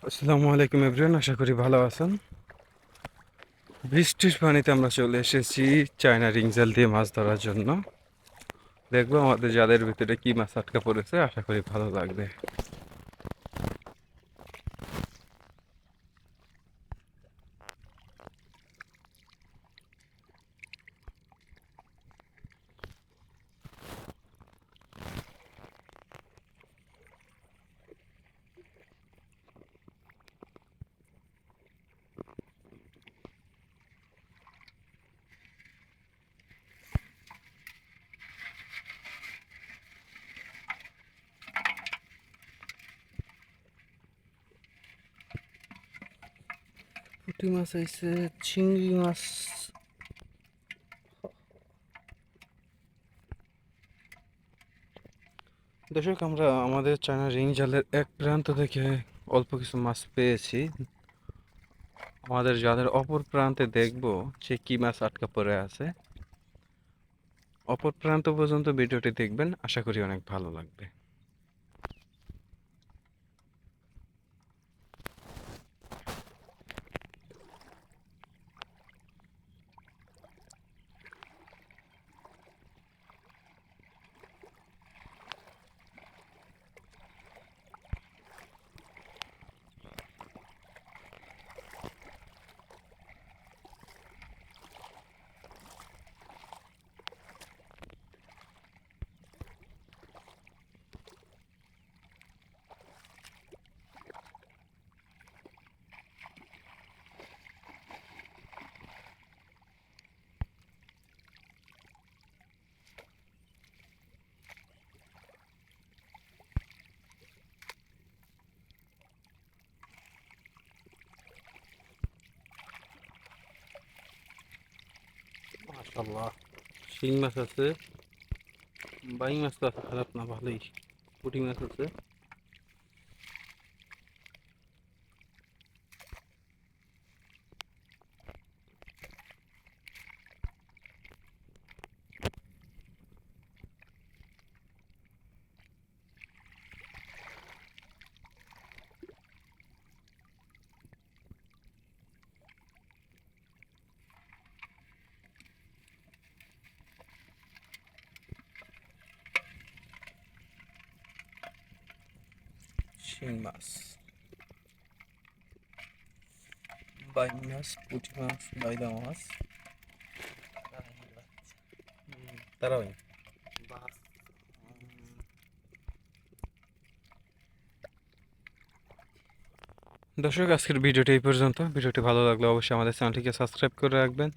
আসসালামু আলাইকুম এভরিওয়ান, আশা করি ভালো আছেন। বৃষ্টির পানিতে আমরা চলে এসেছি চায়না রিং জাল দিয়ে মাছ ধরার জন্য। দেখবো আমাদের জালের ভিতরে কি মাছ আটকা পড়েছে, আশা করি ভালো লাগবে। পুঁটি মাছ আইছে, চিংড়ি মাছ। দর্শক, আমরা আমাদের চায়না রিং জালের এক প্রান্ত থেকে অল্প কিছু মাছ পেয়েছি। আমাদের জালের অপর প্রান্তে দেখবো যে কি মাছ আটকা পড়ে আছে। অপর প্রান্ত পর্যন্ত ভিডিওটি দেখবেন, আশা করি অনেক ভালো লাগবে। মাশাআল্লাহ, শিং মাছ আছে, বাইং মাছ তো আছে, খারাপ না, ভালোই। পুঁটি মাছ আছে। শিং মাছ, বাইং মাছ, পুঁটি মাছ, বাইলা মাছ, তারাই। দর্শক, আজকের ভিডিওটি এই পর্যন্ত। ভিডিওটি ভালো লাগলে অবশ্যই আমাদের চ্যানেলটিকে সাবস্ক্রাইব করে রাখবেন।